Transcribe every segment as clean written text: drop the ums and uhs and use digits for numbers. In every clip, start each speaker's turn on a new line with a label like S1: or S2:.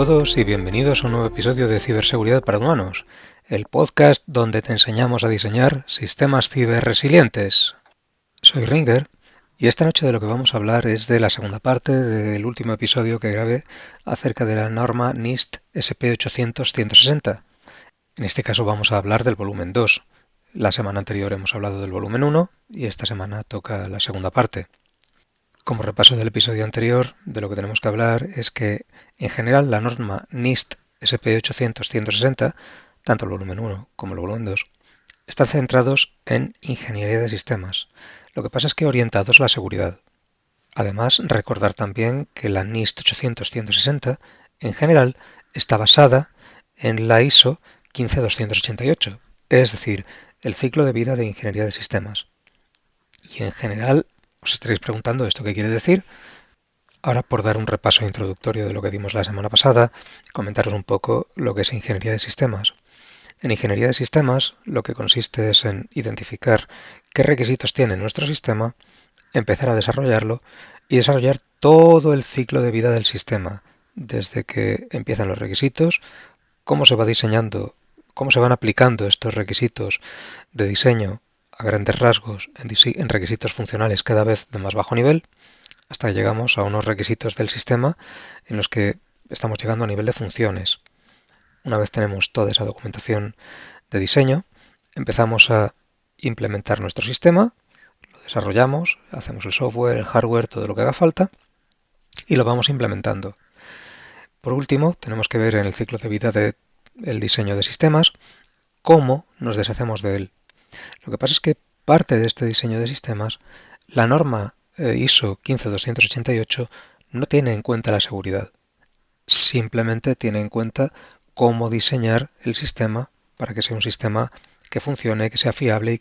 S1: todos y bienvenidos a un nuevo episodio de Ciberseguridad para Humanos, el podcast donde te enseñamos a diseñar sistemas ciberresilientes. Soy Ringer y esta noche de lo que vamos a hablar es de la segunda parte del último episodio que grabé acerca de la norma NIST SP800-160. En este caso vamos a hablar del volumen 2. La semana anterior hemos hablado del volumen 1 y esta semana toca la segunda parte. Como repaso del episodio anterior, de lo que tenemos que hablar es que, en general, la norma NIST SP800-160, tanto el volumen 1 como el volumen 2, están centrados en ingeniería de sistemas. Lo que pasa es que orientados a la seguridad. Además, recordar también que la NIST 800-160, en general, está basada en la ISO 15288, es decir, el ciclo de vida de ingeniería de sistemas. Y en general, os estaréis preguntando esto qué quiere decir. Ahora, por dar un repaso introductorio de lo que dimos la semana pasada, comentaros un poco lo que es ingeniería de sistemas. En ingeniería de sistemas, lo que consiste es en identificar qué requisitos tiene nuestro sistema, empezar a desarrollarlo y desarrollar todo el ciclo de vida del sistema, desde que empiezan los requisitos, cómo se va diseñando, cómo se van aplicando estos requisitos de diseño a grandes rasgos en requisitos funcionales cada vez de más bajo nivel, hasta que llegamos a unos requisitos del sistema en los que estamos llegando a nivel de funciones. Una vez tenemos toda esa documentación de diseño, empezamos a implementar nuestro sistema, lo desarrollamos, hacemos el software, el hardware, todo lo que haga falta y lo vamos implementando. Por último, tenemos que ver en el ciclo de vida del diseño de sistemas cómo nos deshacemos de él. Lo que pasa es que parte de este diseño de sistemas, la norma ISO 15288 no tiene en cuenta la seguridad. Simplemente tiene en cuenta cómo diseñar el sistema para que sea un sistema que funcione, que sea fiable y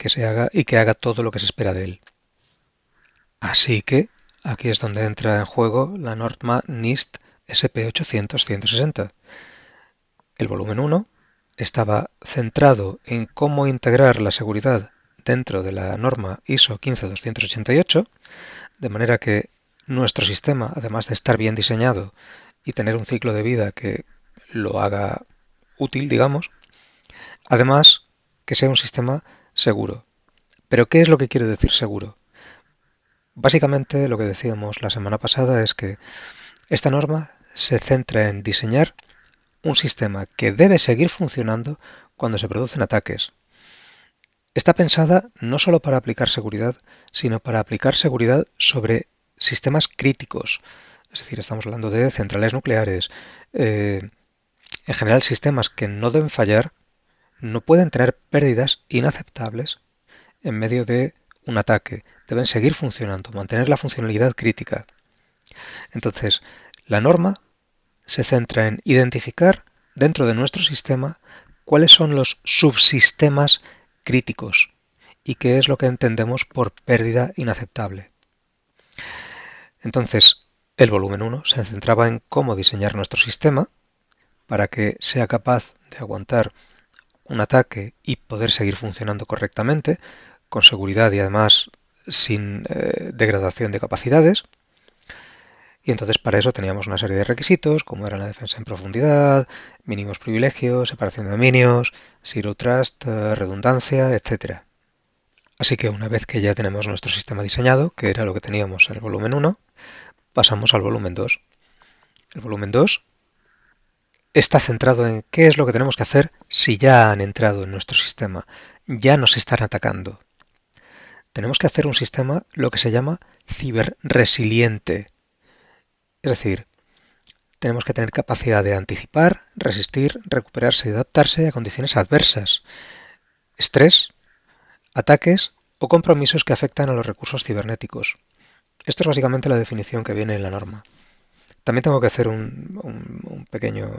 S1: que haga todo lo que se espera de él. Así que aquí es donde entra en juego la norma NIST SP800-160. El volumen 1 estaba centrado en cómo integrar la seguridad dentro de la norma ISO 15288, de manera que nuestro sistema, además de estar bien diseñado y tener un ciclo de vida que lo haga útil, digamos, además que sea un sistema seguro. ¿Pero qué es lo que quiere decir seguro? Básicamente lo que decíamos la semana pasada es que esta norma se centra en diseñar un sistema que debe seguir funcionando cuando se producen ataques. Está pensada no solo para aplicar seguridad, sino para aplicar seguridad sobre sistemas críticos. Es decir, estamos hablando de centrales nucleares. En general, sistemas que no deben fallar, no pueden tener pérdidas inaceptables en medio de un ataque. Deben seguir funcionando, mantener la funcionalidad crítica. Entonces, la norma se centra en identificar dentro de nuestro sistema cuáles son los subsistemas críticos y qué es lo que entendemos por pérdida inaceptable. Entonces, el volumen 1 se centraba en cómo diseñar nuestro sistema para que sea capaz de aguantar un ataque y poder seguir funcionando correctamente, con seguridad y además sin degradación de capacidades. Y entonces para eso teníamos una serie de requisitos, como era la defensa en profundidad, mínimos privilegios, separación de dominios, zero trust, redundancia, etc. Así que una vez que ya tenemos nuestro sistema diseñado, que era lo que teníamos en el volumen 1, pasamos al volumen 2. El volumen 2 está centrado en qué es lo que tenemos que hacer si ya han entrado en nuestro sistema, ya nos están atacando. Tenemos que hacer un sistema lo que se llama ciberresiliente. Es decir, tenemos que tener capacidad de anticipar, resistir, recuperarse y adaptarse a condiciones adversas, estrés, ataques o compromisos que afectan a los recursos cibernéticos. Esto es básicamente la definición que viene en la norma. También tengo que hacer un pequeño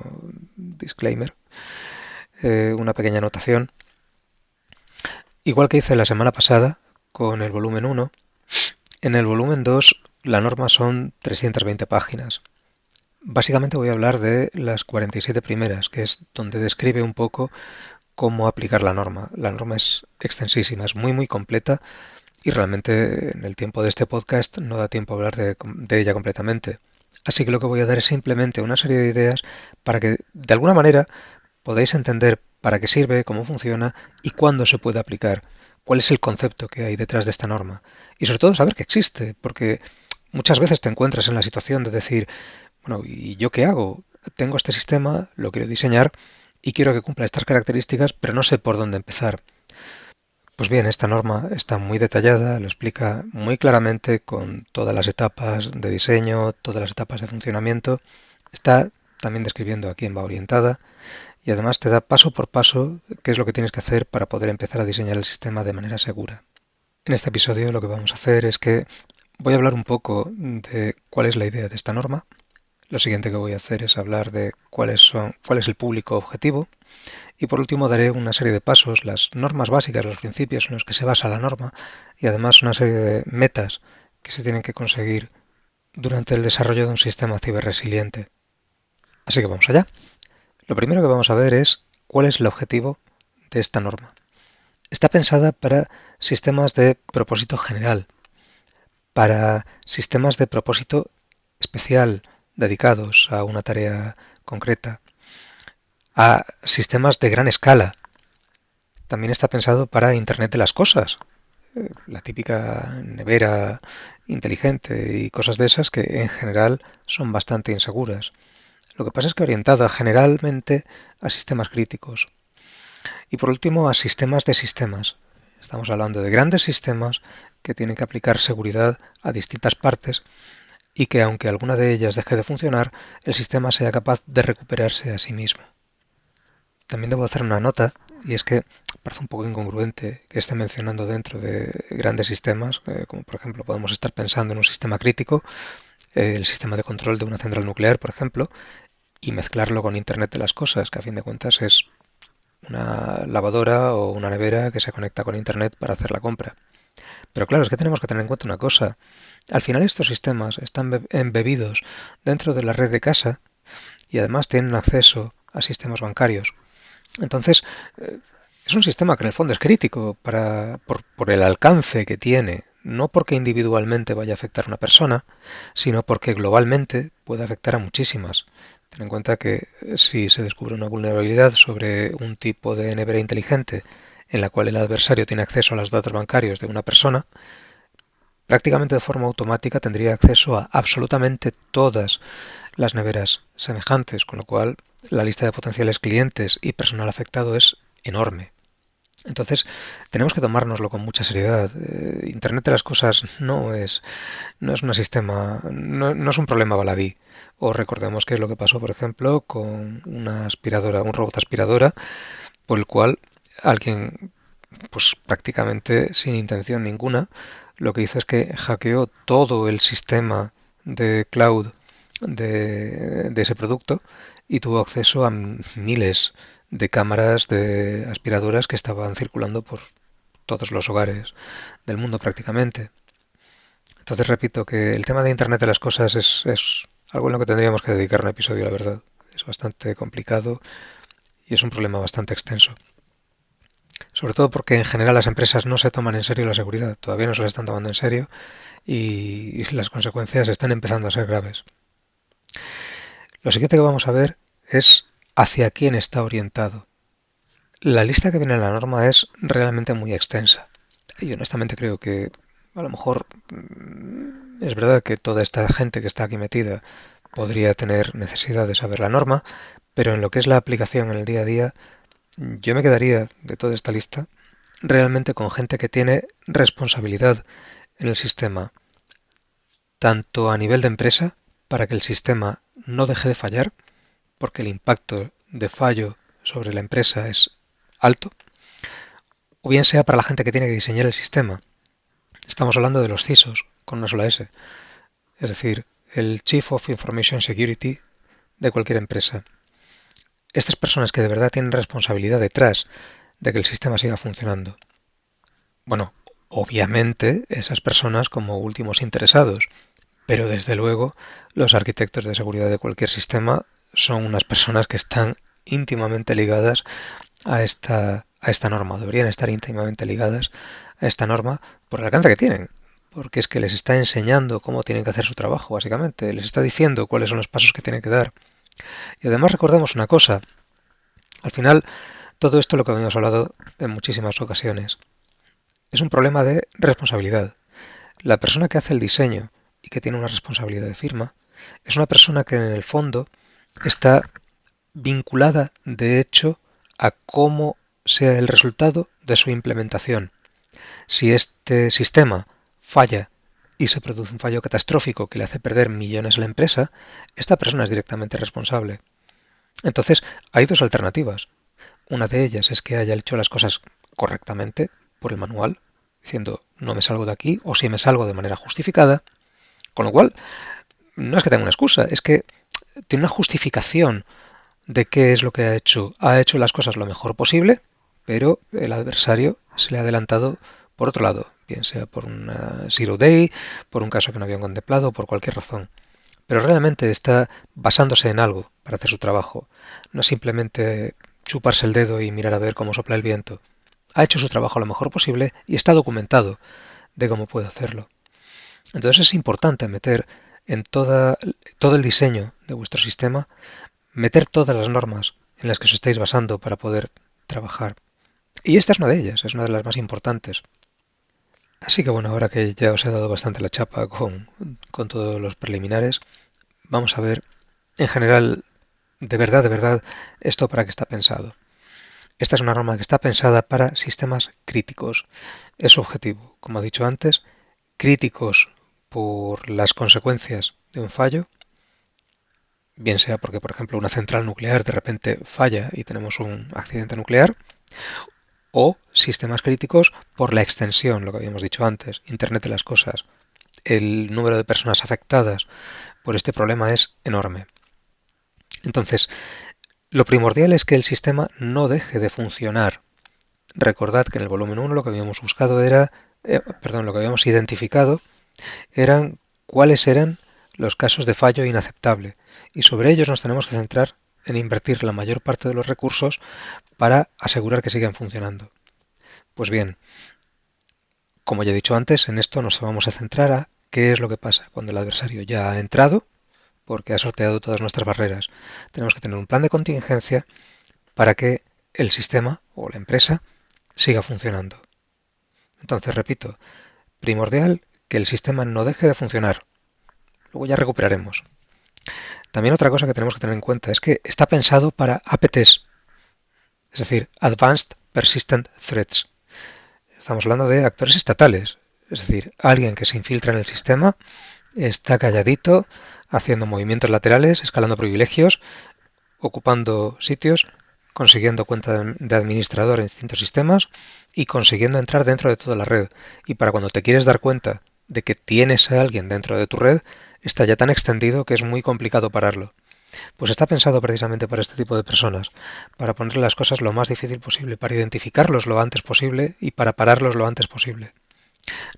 S1: disclaimer, una pequeña anotación. Igual que hice la semana pasada con el volumen 1, en el volumen 2 la norma son 320 páginas. Básicamente voy a hablar de las 47 primeras, que es donde describe un poco cómo aplicar la norma. La norma es extensísima, es muy completa y realmente en el tiempo de este podcast no da tiempo a hablar de ella completamente. Así que lo que voy a dar es simplemente una serie de ideas para que, de alguna manera, podáis entender para qué sirve, cómo funciona y cuándo se puede aplicar, cuál es el concepto que hay detrás de esta norma. Y sobre todo saber que existe, porque muchas veces te encuentras en la situación de decir, bueno, ¿y yo qué hago? Tengo este sistema, lo quiero diseñar y quiero que cumpla estas características, pero no sé por dónde empezar. Pues bien, esta norma está muy detallada, lo explica muy claramente con todas las etapas de diseño, todas las etapas de funcionamiento. Está también describiendo a quién va orientada y además te da paso por paso qué es lo que tienes que hacer para poder empezar a diseñar el sistema de manera segura. En este episodio lo que vamos a hacer es que voy a hablar un poco de cuál es la idea de esta norma. Lo siguiente que voy a hacer es hablar de cuál es el público objetivo. Y por último daré una serie de pasos, las normas básicas, los principios en los que se basa la norma y además una serie de metas que se tienen que conseguir durante el desarrollo de un sistema ciberresiliente. Así que vamos allá. Lo primero que vamos a ver es cuál es el objetivo de esta norma. Está pensada para sistemas de propósito general, para sistemas de propósito especial dedicados a una tarea concreta, a sistemas de gran escala. También está pensado para Internet de las cosas, la típica nevera inteligente y cosas de esas que en general son bastante inseguras. Lo que pasa es que orientada generalmente a sistemas críticos. Y por último a sistemas de sistemas. Estamos hablando de grandes sistemas que tienen que aplicar seguridad a distintas partes y que aunque alguna de ellas deje de funcionar, el sistema sea capaz de recuperarse a sí mismo. También debo hacer una nota, y es que parece un poco incongruente que esté mencionando dentro de grandes sistemas, como por ejemplo podemos estar pensando en un sistema crítico, el sistema de control de una central nuclear, por ejemplo, y mezclarlo con Internet de las cosas, que a fin de cuentas es una lavadora o una nevera que se conecta con Internet para hacer la compra. Pero claro, es que tenemos que tener en cuenta una cosa. Al final estos sistemas están embebidos dentro de la red de casa y además tienen acceso a sistemas bancarios. Entonces, es un sistema que en el fondo es crítico por el alcance que tiene, no porque individualmente vaya a afectar a una persona, sino porque globalmente puede afectar a muchísimas. Ten en cuenta que si se descubre una vulnerabilidad sobre un tipo de nevera inteligente en la cual el adversario tiene acceso a los datos bancarios de una persona, prácticamente de forma automática tendría acceso a absolutamente todas las neveras semejantes, con lo cual la lista de potenciales clientes y personal afectado es enorme. Entonces, tenemos que tomárnoslo con mucha seriedad. Internet de las cosas no es un sistema, no es un problema baladí. O recordemos qué es lo que pasó, por ejemplo, con una aspiradora, un robot aspiradora, por el cual alguien, pues prácticamente sin intención ninguna, lo que hizo es que hackeó todo el sistema de cloud de ese producto y tuvo acceso a miles de cámaras de aspiradoras que estaban circulando por todos los hogares del mundo prácticamente. Entonces repito que el tema de Internet de las cosas es algo en lo que tendríamos que dedicar un episodio, la verdad. Es bastante complicado y es un problema bastante extenso. Sobre todo porque en general las empresas no se toman en serio la seguridad, todavía no se la están tomando en serio y las consecuencias están empezando a ser graves. Lo siguiente que vamos a ver es hacia quién está orientado. La lista que viene en la norma es realmente muy extensa y honestamente creo que a lo mejor es verdad que toda esta gente que está aquí metida podría tener necesidad de saber la norma, pero en lo que es la aplicación en el día a día, yo me quedaría de toda esta lista realmente con gente que tiene responsabilidad en el sistema, tanto a nivel de empresa, para que el sistema no deje de fallar, porque el impacto de fallo sobre la empresa es alto, o bien sea para la gente que tiene que diseñar el sistema. Estamos hablando de los CISOs, con una sola S, es decir, el Chief of Information Security de cualquier empresa. Estas personas que de verdad tienen responsabilidad detrás de que el sistema siga funcionando. Bueno, obviamente esas personas como últimos interesados, pero desde luego los arquitectos de seguridad de cualquier sistema son unas personas que están íntimamente ligadas a esta norma, deberían estar íntimamente ligadas a esta norma por el alcance que tienen, porque es que les está enseñando cómo tienen que hacer su trabajo, básicamente. Les está diciendo cuáles son los pasos que tienen que dar. Y además recordemos una cosa. Al final, todo esto lo que habíamos hablado en muchísimas ocasiones. Es un problema de responsabilidad. La persona que hace el diseño y que tiene una responsabilidad de firma es una persona que en el fondo está vinculada, de hecho, a cómo sea el resultado de su implementación. Si este sistema falla y se produce un fallo catastrófico que le hace perder millones a la empresa, esta persona es directamente responsable. Entonces, hay dos alternativas. Una de ellas es que haya hecho las cosas correctamente por el manual, diciendo no me salgo de aquí o si me salgo de manera justificada, con lo cual no es que tenga una excusa, es que tiene una justificación de qué es lo que ha hecho. Ha hecho las cosas lo mejor posible, pero el adversario se le ha adelantado por otro lado, bien sea por una zero day, por un caso que no habían contemplado, por cualquier razón. Pero realmente está basándose en algo para hacer su trabajo. No es simplemente chuparse el dedo y mirar a ver cómo sopla el viento. Ha hecho su trabajo lo mejor posible y está documentado de cómo puede hacerlo. Entonces es importante meter en todo el diseño de vuestro sistema, meter todas las normas en las que os estáis basando para poder trabajar. Y esta es una de ellas, es una de las más importantes. Así que bueno, ahora que ya os he dado bastante la chapa con todos los preliminares, vamos a ver en general, de verdad, esto para qué está pensado. Esta es una norma que está pensada para sistemas críticos. Es su objetivo, como he dicho antes, críticos por las consecuencias de un fallo, bien sea porque, por ejemplo, una central nuclear de repente falla y tenemos un accidente nuclear, o sistemas críticos por la extensión, lo que habíamos dicho antes, Internet de las cosas. El número de personas afectadas por este problema es enorme. Entonces, lo primordial es que el sistema no deje de funcionar. Recordad que en el volumen 1 lo que habíamos buscado era, lo que habíamos identificado eran cuáles eran los casos de fallo inaceptable y sobre ellos nos tenemos que centrar en invertir la mayor parte de los recursos para asegurar que sigan funcionando. Pues bien, como ya he dicho antes, en esto nos vamos a centrar a qué es lo que pasa cuando el adversario ya ha entrado porque ha sorteado todas nuestras barreras. Tenemos que tener un plan de contingencia para que el sistema o la empresa siga funcionando. Entonces, repito, primordial que el sistema no deje de funcionar. Luego ya recuperaremos. También otra cosa que tenemos que tener en cuenta es que está pensado para APTs, es decir, Advanced Persistent Threats. Estamos hablando de actores estatales, es decir, alguien que se infiltra en el sistema, está calladito, haciendo movimientos laterales, escalando privilegios, ocupando sitios, consiguiendo cuenta de administrador en distintos sistemas y consiguiendo entrar dentro de toda la red. Y para cuando te quieres dar cuenta de que tienes a alguien dentro de tu red, está ya tan extendido que es muy complicado pararlo. Pues está pensado precisamente para este tipo de personas, para ponerle las cosas lo más difícil posible, para identificarlos lo antes posible y para pararlos lo antes posible.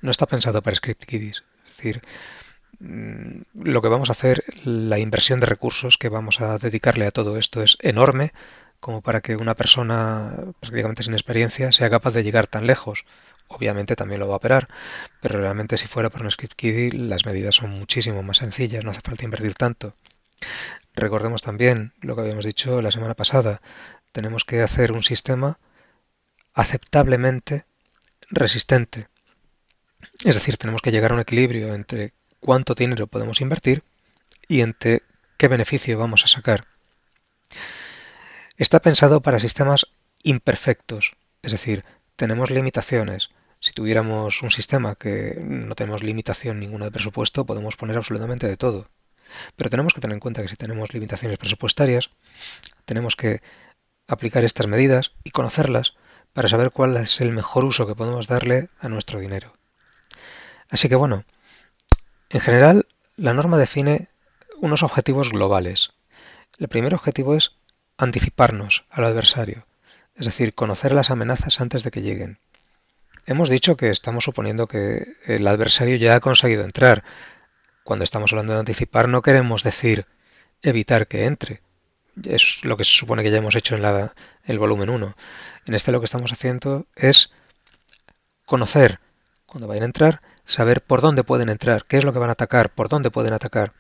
S1: No está pensado para script kiddies, es decir, lo que vamos a hacer, la inversión de recursos que vamos a dedicarle a todo esto es enorme como para que una persona prácticamente sin experiencia sea capaz de llegar tan lejos. Obviamente también lo va a operar, pero realmente si fuera para un script kiddie las medidas son muchísimo más sencillas, no hace falta invertir tanto. Recordemos también lo que habíamos dicho la semana pasada, tenemos que hacer un sistema aceptablemente resistente. Es decir, tenemos que llegar a un equilibrio entre cuánto dinero podemos invertir y entre qué beneficio vamos a sacar. Está pensado para sistemas imperfectos, es decir, tenemos limitaciones. Si tuviéramos un sistema que no tenemos limitación ninguna de presupuesto, podemos poner absolutamente de todo. Pero tenemos que tener en cuenta que si tenemos limitaciones presupuestarias, tenemos que aplicar estas medidas y conocerlas para saber cuál es el mejor uso que podemos darle a nuestro dinero. Así que bueno, en general, la norma define unos objetivos globales. El primer objetivo es anticiparnos al adversario, es decir, conocer las amenazas antes de que lleguen. Hemos dicho que estamos suponiendo que el adversario ya ha conseguido entrar. Cuando estamos hablando de anticipar no queremos decir evitar que entre. Es lo que se supone que ya hemos hecho en el volumen 1. En este lo que estamos haciendo es conocer cuando vayan a entrar saber por dónde pueden entrar, qué es lo que van a atacar, por dónde pueden atacar.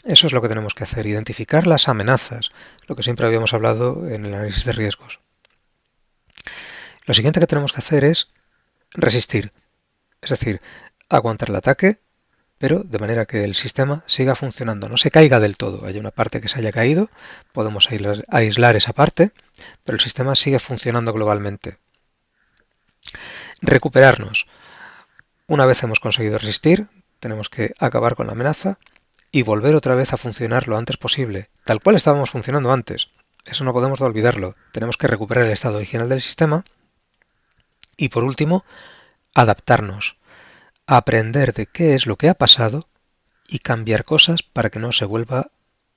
S1: Eso es lo que tenemos que hacer, identificar las amenazas, lo que siempre habíamos hablado en el análisis de riesgos. Lo siguiente que tenemos que hacer es resistir, es decir, aguantar el ataque, pero de manera que el sistema siga funcionando, no se caiga del todo. Hay una parte que se haya caído, podemos aislar esa parte, pero el sistema sigue funcionando globalmente. Recuperarnos. Una vez hemos conseguido resistir, tenemos que acabar con la amenaza y volver otra vez a funcionar lo antes posible, tal cual estábamos funcionando antes. Eso no podemos olvidarlo. Tenemos que recuperar el estado original del sistema y, por último, adaptarnos, aprender de qué es lo que ha pasado y cambiar cosas para que no se vuelva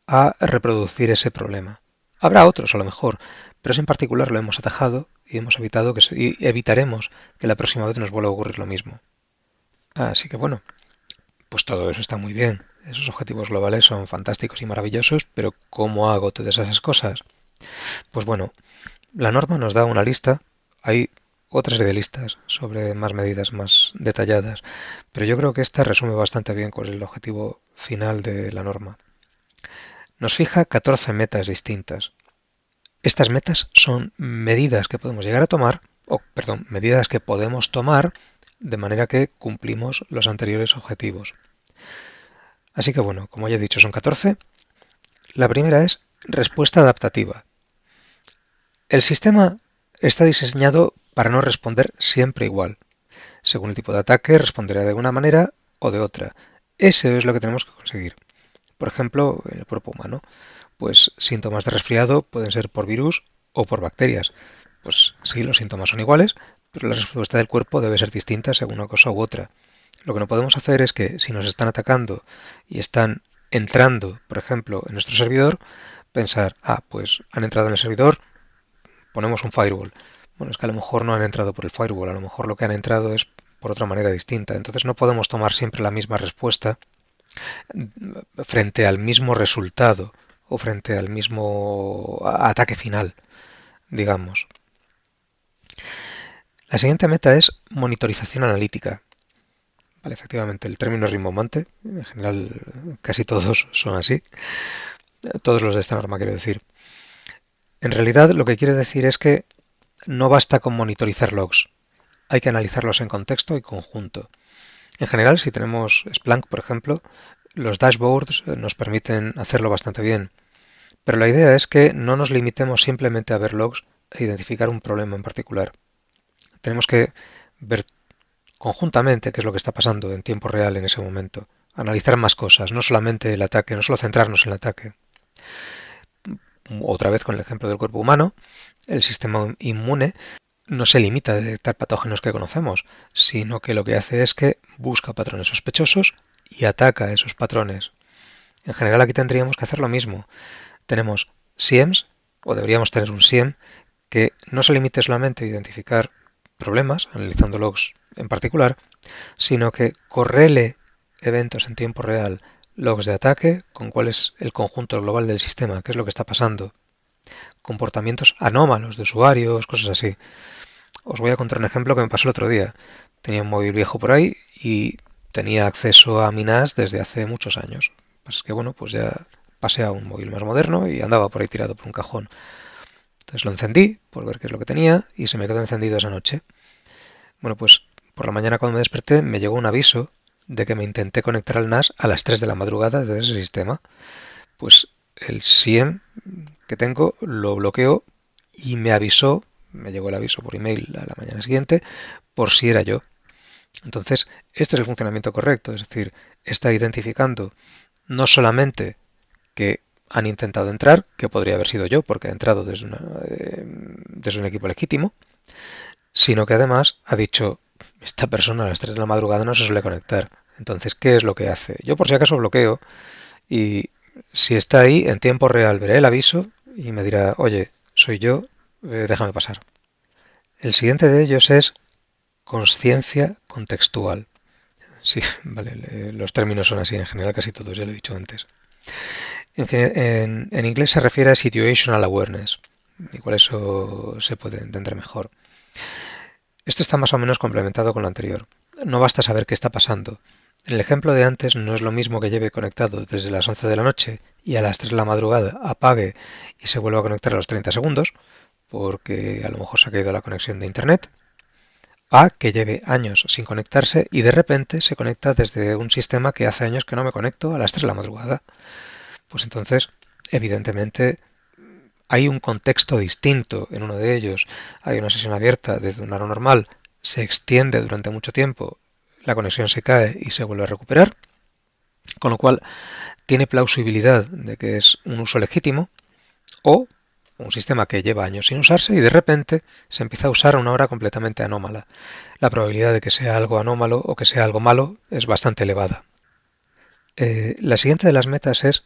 S1: a reproducir ese problema. Habrá otros a lo mejor, pero ese en particular lo hemos atajado y hemos evitado y evitaremos que la próxima vez nos vuelva a ocurrir lo mismo. Así que bueno, pues todo eso está muy bien. Esos objetivos globales son fantásticos y maravillosos, pero ¿cómo hago todas esas cosas? Pues bueno, la norma nos da una lista, hay otra serie de listas sobre más medidas más detalladas, pero yo creo que esta resume bastante bien cuál es el objetivo final de la norma. Nos fija 14 metas distintas. Estas metas son medidas que podemos llegar a tomar, medidas que podemos tomar de manera que cumplimos los anteriores objetivos. Así que bueno, como ya he dicho, son 14. La primera es respuesta adaptativa. El sistema está diseñado para no responder siempre igual. Según el tipo de ataque, responderá de una manera o de otra. Eso es lo que tenemos que conseguir. Por ejemplo, en el cuerpo humano, pues síntomas de resfriado pueden ser por virus o por bacterias. Pues sí, los síntomas son iguales, pero la respuesta del cuerpo debe ser distinta según una cosa u otra. Lo que no podemos hacer es que si nos están atacando y están entrando, por ejemplo, en nuestro servidor, pensar, pues han entrado en el servidor, ponemos un firewall. Bueno, es que a lo mejor no han entrado por el firewall, a lo mejor lo que han entrado es por otra manera distinta. Entonces no podemos tomar siempre la misma respuesta frente al mismo resultado o frente al mismo ataque final, digamos. La siguiente meta es monitorización analítica. Vale, efectivamente, el término es rimbombante. En general, casi todos son así. Todos los de esta norma, quiero decir. En realidad, lo que quiere decir es que no basta con monitorizar logs. Hay que analizarlos en contexto y conjunto. En general, si tenemos Splunk, por ejemplo, los dashboards nos permiten hacerlo bastante bien. Pero la idea es que no nos limitemos simplemente a ver logs e identificar un problema en particular. Tenemos que ver conjuntamente qué es lo que está pasando en tiempo real en ese momento. Analizar más cosas, no solamente el ataque, no solo centrarnos en el ataque. Otra vez con el ejemplo del cuerpo humano, el sistema inmune no se limita a detectar patógenos que conocemos, sino que lo que hace es que busca patrones sospechosos y ataca esos patrones. En general aquí tendríamos que hacer lo mismo. Tenemos SIEMs, o deberíamos tener un SIEM, que no se limite solamente a identificar problemas, analizando logs en particular, sino que correle eventos en tiempo real, logs de ataque, con cuál es el conjunto global del sistema, qué es lo que está pasando, comportamientos anómalos de usuarios, cosas así. Os voy a contar un ejemplo que me pasó el otro día. Tenía un móvil viejo por ahí y tenía acceso a mi NAS desde hace muchos años. Pues es que bueno, pues ya pasé a un móvil más moderno y andaba por ahí tirado por un cajón. Entonces lo encendí por ver qué es lo que tenía y se me quedó encendido esa noche. Bueno, pues por la mañana cuando me desperté me llegó un aviso de que me intenté conectar al NAS a las 3 de la madrugada desde ese sistema. Pues el SIEM que tengo lo bloqueó y me avisó, me llegó el aviso por email a la mañana siguiente, por si era yo. Entonces, este es el funcionamiento correcto, es decir, está identificando no solamente que han intentado entrar, que podría haber sido yo porque ha entrado desde un equipo legítimo, sino que además ha dicho, esta persona a las 3 de la madrugada no se suele conectar. Entonces, ¿qué es lo que hace? Yo por si acaso bloqueo y si está ahí en tiempo real veré el aviso y me dirá, oye, soy yo, déjame pasar. El siguiente de ellos es consciencia contextual. Sí, vale, los términos son así en general, casi todos, ya lo he dicho antes. En inglés se refiere a situational awareness. Igual eso se puede entender mejor. Esto está más o menos complementado con lo anterior. no basta saber qué está pasando. En el ejemplo de antes no es lo mismo que lleve conectado desde las 11 de la noche y a las 3 de la madrugada apague y se vuelva a conectar a los 30 segundos, porque a lo mejor se ha caído la conexión de internet, a que lleve años sin conectarse y de repente se conecta desde un sistema que hace años que no me conecto a las 3 de la madrugada. Pues entonces, evidentemente, hay un contexto distinto en uno de ellos. Hay una sesión abierta desde un hora normal, se extiende durante mucho tiempo, la conexión se cae y se vuelve a recuperar, con lo cual tiene plausibilidad de que es un uso legítimo, o un sistema que lleva años sin usarse y de repente se empieza a usar a una hora completamente anómala. La probabilidad de que sea algo anómalo o que sea algo malo es bastante elevada. La siguiente de las metas es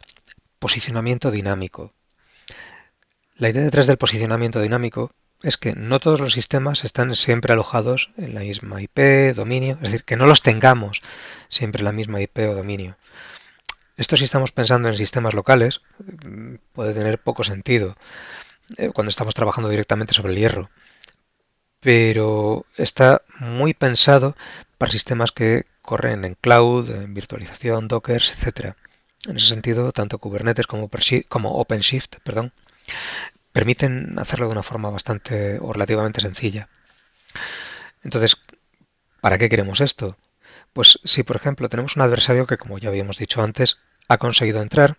S1: posicionamiento dinámico. La idea detrás del posicionamiento dinámico es que no todos los sistemas están siempre alojados en la misma IP, dominio, es decir, que no los tengamos siempre en la misma IP o dominio. Esto, si estamos pensando en sistemas locales, puede tener poco sentido cuando estamos trabajando directamente sobre el hierro, pero está muy pensado para sistemas que corren en cloud, en virtualización, Docker, etc. En ese sentido, tanto Kubernetes como OpenShift, permiten hacerlo de una forma bastante o relativamente sencilla. Entonces, ¿para qué queremos esto? Pues si, por ejemplo, tenemos un adversario que, como ya habíamos dicho antes, ha conseguido entrar,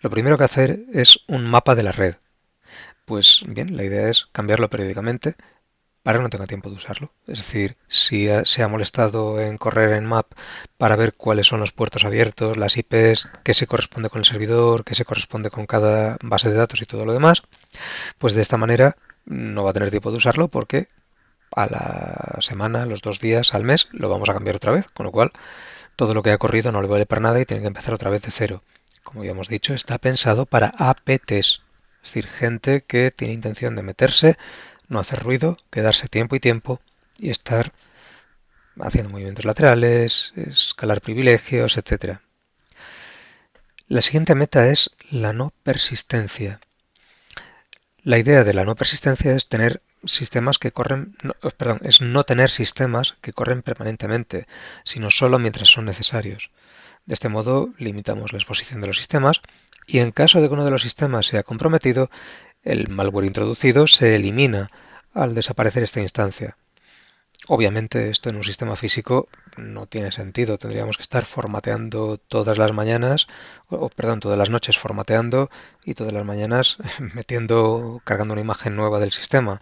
S1: lo primero que hacer es un mapa de la red. Pues bien, la idea es cambiarlo periódicamente para que no tenga tiempo de usarlo. Es decir, si se ha molestado en correr en map para ver cuáles son los puertos abiertos, las IPs, qué se corresponde con el servidor, qué se corresponde con cada base de datos y todo lo demás, pues de esta manera no va a tener tiempo de usarlo porque a la semana, los 2 días, al mes, lo vamos a cambiar otra vez, con lo cual todo lo que ha corrido no le vale para nada y tiene que empezar otra vez de cero. Como ya hemos dicho, está pensado para APTs, es decir, gente que tiene intención de meterse, no hacer ruido, quedarse tiempo y tiempo y estar haciendo movimientos laterales, escalar privilegios, etc. La siguiente meta es la no persistencia. La idea de la no persistencia es tener sistemas que corren, es no tener sistemas que corren permanentemente, sino solo mientras son necesarios. De este modo limitamos la exposición de los sistemas y en caso de que uno de los sistemas sea comprometido, el malware introducido se elimina al desaparecer esta instancia. Obviamente esto en un sistema físico no tiene sentido, tendríamos que estar formateando todas las mañanas, todas las noches formateando y todas las mañanas cargando una imagen nueva del sistema,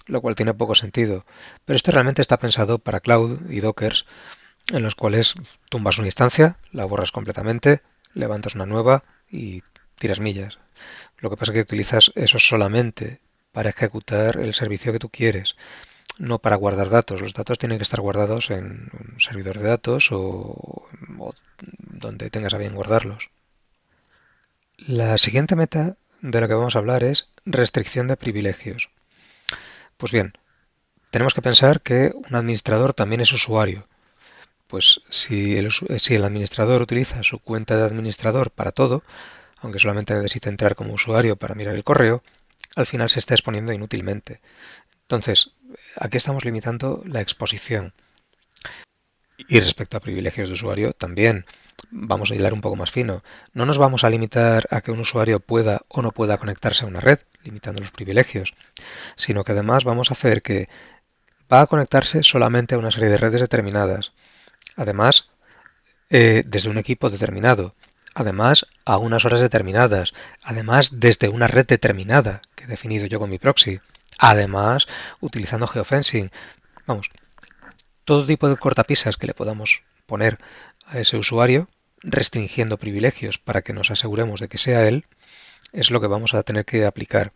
S1: lo cual tiene poco sentido. Pero esto realmente está pensado para cloud y dockers, en los cuales tumbas una instancia, la borras completamente, levantas una nueva y tiras millas. Lo que pasa es que utilizas eso solamente para ejecutar el servicio que tú quieres, no para guardar datos. Los datos tienen que estar guardados en un servidor de datos o donde tengas a bien guardarlos. La siguiente meta de la que vamos a hablar es restricción de privilegios. Pues bien, tenemos que pensar que un administrador también es usuario. Pues si el administrador utiliza su cuenta de administrador para todo, aunque solamente necesita entrar como usuario para mirar el correo, al final se está exponiendo inútilmente. Entonces, aquí estamos limitando la exposición. Y respecto a privilegios de usuario, también vamos a hilar un poco más fino. No nos vamos a limitar a que un usuario pueda o no pueda conectarse a una red, limitando los privilegios, sino que además vamos a hacer que va a conectarse solamente a una serie de redes determinadas. Además, desde un equipo determinado. Además, a unas horas determinadas. Además, desde una red determinada que he definido yo con mi proxy. Además, utilizando geofencing. Vamos, todo tipo de cortapisas que le podamos poner a ese usuario, restringiendo privilegios para que nos aseguremos de que sea él, es lo que vamos a tener que aplicar.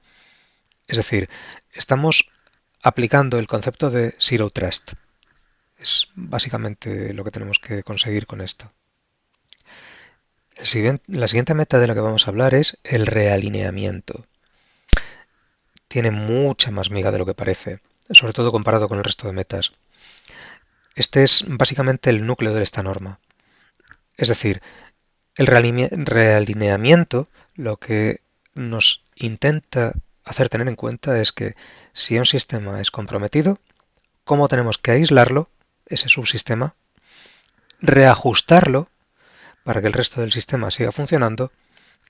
S1: Es decir, estamos aplicando el concepto de Zero Trust. Es básicamente lo que tenemos que conseguir con esto. La siguiente meta de la que vamos a hablar es el realineamiento. Tiene mucha más miga de lo que parece, sobre todo comparado con el resto de metas. Este es básicamente el núcleo de esta norma. Es decir, el realineamiento lo que nos intenta hacer tener en cuenta es que si un sistema es comprometido, ¿cómo tenemos que aislarlo ese subsistema, reajustarlo para que el resto del sistema siga funcionando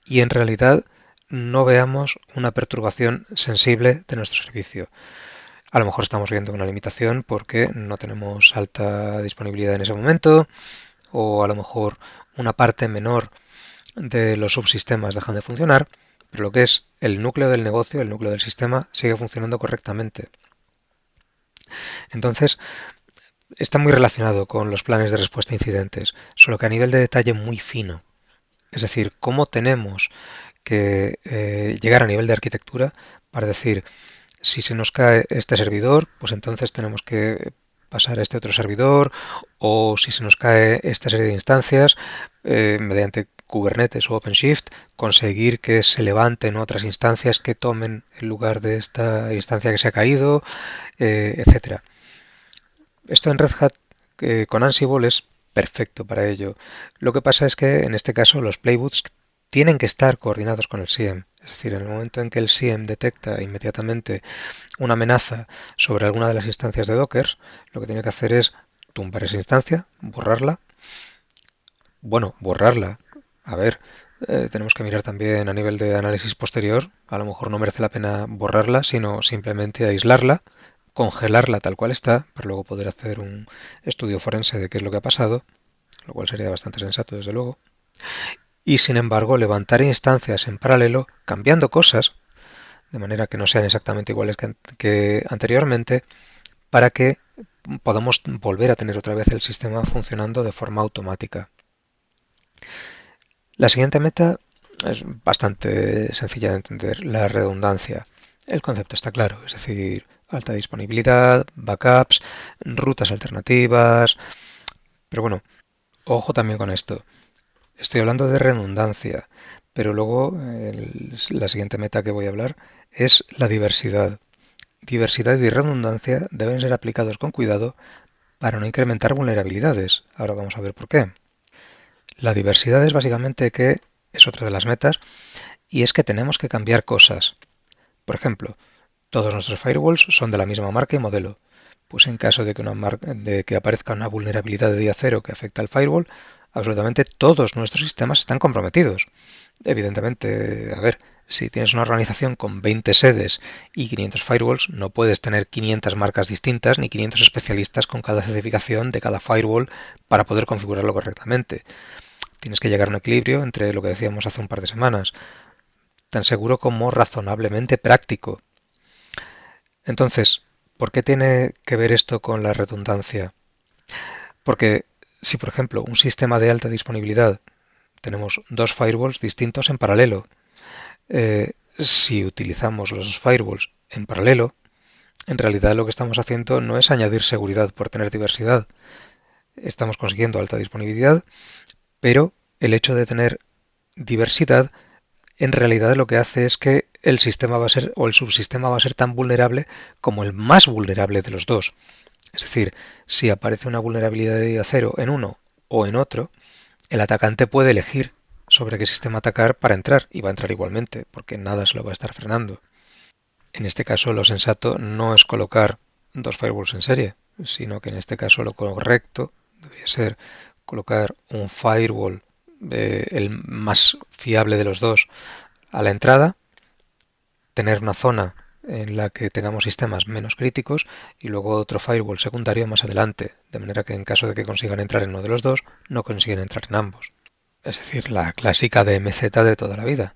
S1: y en realidad no veamos una perturbación sensible de nuestro servicio. A lo mejor estamos viendo una limitación porque no tenemos alta disponibilidad en ese momento, o a lo mejor una parte menor de los subsistemas dejan de funcionar, pero lo que es el núcleo del negocio, el núcleo del sistema, sigue funcionando correctamente. Entonces, está muy relacionado con los planes de respuesta a incidentes, solo que a nivel de detalle muy fino. Es decir, cómo tenemos que llegar a nivel de arquitectura para decir, si se nos cae este servidor, pues entonces tenemos que pasar a este otro servidor, o si se nos cae esta serie de instancias, mediante Kubernetes o OpenShift, conseguir que se levanten otras instancias que tomen el lugar de esta instancia que se ha caído, etcétera. Esto en Red Hat con Ansible es perfecto para ello. Lo que pasa es que en este caso los playbooks tienen que estar coordinados con el SIEM. Es decir, en el momento en que el SIEM detecta inmediatamente una amenaza sobre alguna de las instancias de Docker, lo que tiene que hacer es tumbar esa instancia, borrarla. Bueno, borrarla. A ver, tenemos que mirar también a nivel de análisis posterior. A lo mejor no merece la pena borrarla, sino simplemente aislarla, congelarla tal cual está, para luego poder hacer un estudio forense de qué es lo que ha pasado, lo cual sería bastante sensato, desde luego. Y sin embargo, levantar instancias en paralelo, cambiando cosas, de manera que no sean exactamente iguales que anteriormente, para que podamos volver a tener otra vez el sistema funcionando de forma automática. La siguiente meta es bastante sencilla de entender, la redundancia. El concepto está claro, es decir, alta disponibilidad, backups, rutas alternativas. Pero bueno, ojo también con esto. Estoy hablando de redundancia, pero luego la siguiente meta que voy a hablar es la diversidad. Diversidad y redundancia deben ser aplicados con cuidado para no incrementar vulnerabilidades. Ahora vamos a ver por qué. La diversidad es básicamente que es otra de las metas y es que tenemos que cambiar cosas. Por ejemplo, todos nuestros firewalls son de la misma marca y modelo. Pues en caso de que aparezca una vulnerabilidad de día cero que afecta al firewall, absolutamente todos nuestros sistemas están comprometidos. Evidentemente, a ver, si tienes una organización con 20 sedes y 500 firewalls, no puedes tener 500 marcas distintas ni 500 especialistas con cada certificación de cada firewall para poder configurarlo correctamente. Tienes que llegar a un equilibrio entre lo que decíamos hace un par de semanas, tan seguro como razonablemente práctico. Entonces, ¿por qué tiene que ver esto con la redundancia? Porque si, por ejemplo, un sistema de alta disponibilidad tenemos dos firewalls distintos en paralelo, si utilizamos los dos firewalls en paralelo, en realidad lo que estamos haciendo no es añadir seguridad por tener diversidad. Estamos consiguiendo alta disponibilidad, pero el hecho de tener diversidad en realidad lo que hace es que el sistema va a ser, o el subsistema va a ser tan vulnerable como el más vulnerable de los dos. Es decir, si aparece una vulnerabilidad de día cero en uno o en otro, el atacante puede elegir sobre qué sistema atacar para entrar, y va a entrar igualmente, porque nada se lo va a estar frenando. En este caso, lo sensato no es colocar dos firewalls en serie, sino que en este caso lo correcto debería ser colocar un firewall, el más fiable de los dos, a la entrada, tener una zona en la que tengamos sistemas menos críticos y luego otro firewall secundario más adelante, de manera que en caso de que consigan entrar en uno de los dos, no consiguen entrar en ambos. Es decir, la clásica DMZ de toda la vida.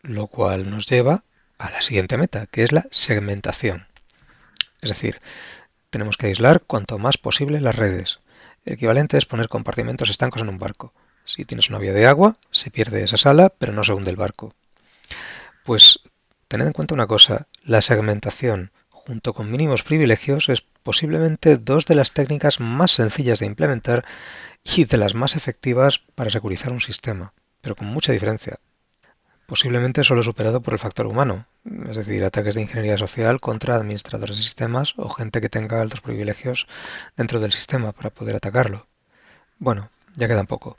S1: Lo cual nos lleva a la siguiente meta, que es la segmentación. Es decir, tenemos que aislar cuanto más posible las redes. El equivalente es poner compartimentos estancos en un barco. Si tienes una vía de agua, se pierde esa sala, pero no se hunde el barco. Pues tened en cuenta una cosa, la segmentación junto con mínimos privilegios es posiblemente dos de las técnicas más sencillas de implementar y de las más efectivas para securizar un sistema, pero con mucha diferencia. Posiblemente solo superado por el factor humano, es decir, ataques de ingeniería social contra administradores de sistemas o gente que tenga altos privilegios dentro del sistema para poder atacarlo. Bueno, ya queda un poco.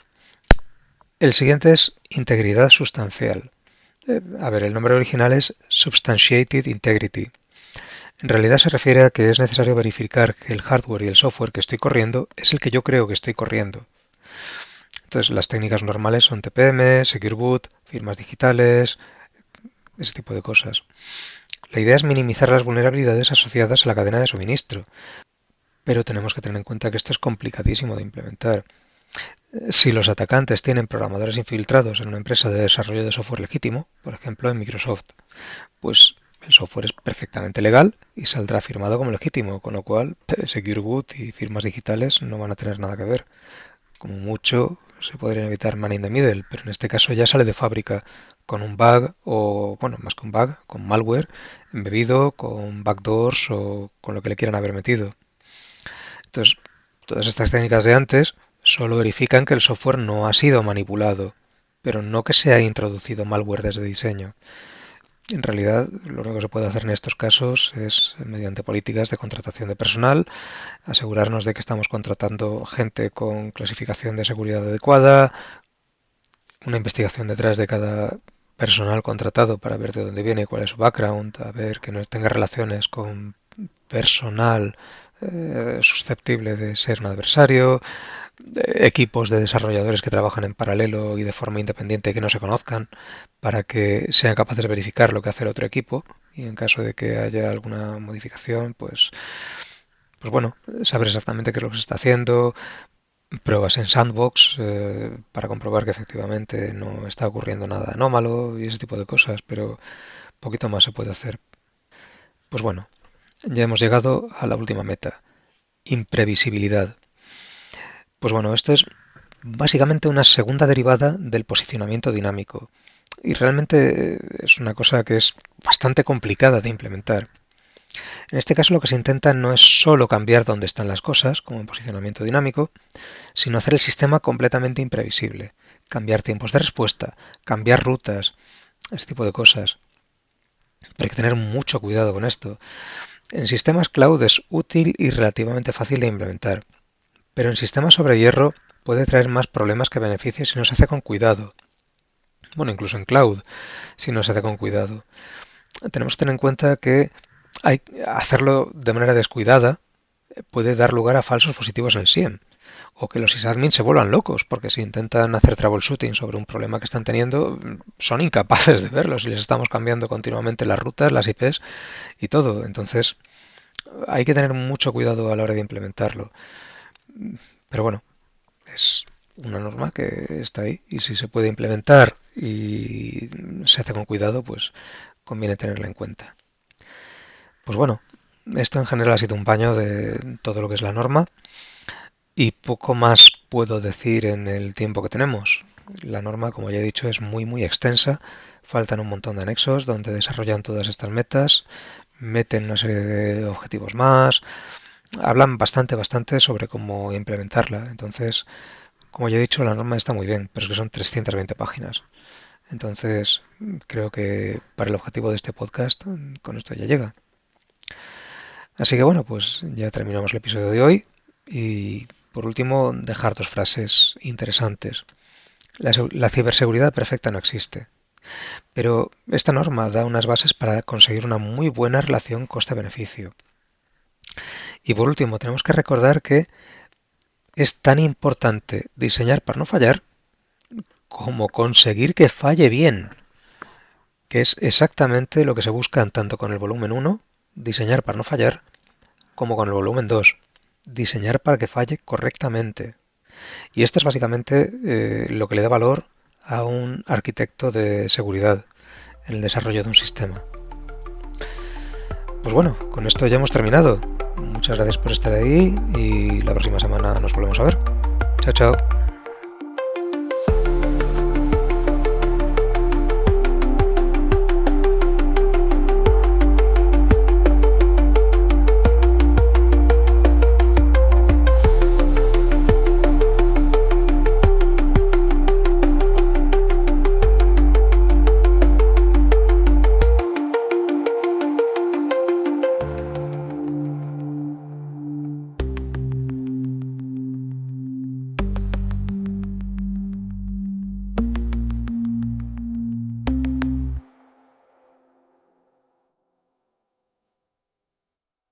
S1: El siguiente es integridad sustancial. A ver, el nombre original es Substantiated Integrity. En realidad se refiere a que es necesario verificar que el hardware y el software que estoy corriendo es el que yo creo que estoy corriendo. Entonces, las técnicas normales son TPM, Secure Boot, firmas digitales, ese tipo de cosas. La idea es minimizar las vulnerabilidades asociadas a la cadena de suministro, pero tenemos que tener en cuenta que esto es complicadísimo de implementar. Si los atacantes tienen programadores infiltrados en una empresa de desarrollo de software legítimo, por ejemplo en Microsoft, pues el software es perfectamente legal y saldrá firmado como legítimo, con lo cual Secure Boot y firmas digitales no van a tener nada que ver. Como mucho se podrían evitar man in the middle, pero en este caso ya sale de fábrica con un bug o, bueno, más que un bug, con malware embebido, con backdoors o con lo que le quieran haber metido. Entonces, todas estas técnicas de antes solo verifican que el software no ha sido manipulado, pero no que se ha introducido malware desde diseño. En realidad, lo único que se puede hacer en estos casos es, mediante políticas de contratación de personal, asegurarnos de que estamos contratando gente con clasificación de seguridad adecuada, una investigación detrás de cada personal contratado para ver de dónde viene, cuál es su background, a ver que no tenga relaciones con personal susceptible de ser un adversario, equipos de desarrolladores que trabajan en paralelo y de forma independiente que no se conozcan para que sean capaces de verificar lo que hace el otro equipo y en caso de que haya alguna modificación, pues bueno, saber exactamente qué es lo que se está haciendo, pruebas en sandbox para comprobar que efectivamente no está ocurriendo nada anómalo y ese tipo de cosas, pero poquito más se puede hacer. Pues bueno, ya hemos llegado a la última meta, imprevisibilidad. Pues bueno, esto es básicamente una segunda derivada del posicionamiento dinámico y realmente es una cosa que es bastante complicada de implementar. En este caso lo que se intenta no es solo cambiar dónde están las cosas, como en posicionamiento dinámico, sino hacer el sistema completamente imprevisible, cambiar tiempos de respuesta, cambiar rutas, ese tipo de cosas. Pero hay que tener mucho cuidado con esto. En sistemas cloud es útil y relativamente fácil de implementar, pero en sistemas sobre hierro puede traer más problemas que beneficios si no se hace con cuidado. Bueno, incluso en cloud, si no se hace con cuidado. Tenemos que tener en cuenta que hacerlo de manera descuidada puede dar lugar a falsos positivos en el SIEM. O que los sysadmins se vuelvan locos, porque si intentan hacer troubleshooting sobre un problema que están teniendo, son incapaces de verlo si les estamos cambiando continuamente las rutas, las IPs y todo. Entonces, hay que tener mucho cuidado a la hora de implementarlo. Pero bueno, es una norma que está ahí y si se puede implementar y se hace con cuidado, pues conviene tenerla en cuenta. Pues bueno, esto en general ha sido un paño de todo lo que es la norma y poco más puedo decir en el tiempo que tenemos. La norma, como ya he dicho, es muy extensa, faltan un montón de anexos donde desarrollan todas estas metas, meten una serie de objetivos más, hablan bastante sobre cómo implementarla. Entonces, como ya he dicho, la norma está muy bien, pero es que son 320 páginas. Entonces, creo que para el objetivo de este podcast, con esto ya llega. Así que bueno, pues ya terminamos el episodio de hoy y por último dejar dos frases interesantes. La ciberseguridad perfecta no existe, pero esta norma da unas bases para conseguir una muy buena relación coste-beneficio. Y por último, tenemos que recordar que es tan importante diseñar para no fallar como conseguir que falle bien, que es exactamente lo que se busca tanto con el volumen 1, diseñar para no fallar, como con el volumen 2, diseñar para que falle correctamente. Y esto es básicamente lo que le da valor a un arquitecto de seguridad en el desarrollo de un sistema. Pues bueno, con esto ya hemos terminado. Muchas gracias por estar ahí y la próxima semana nos volvemos a ver. Chao, chao.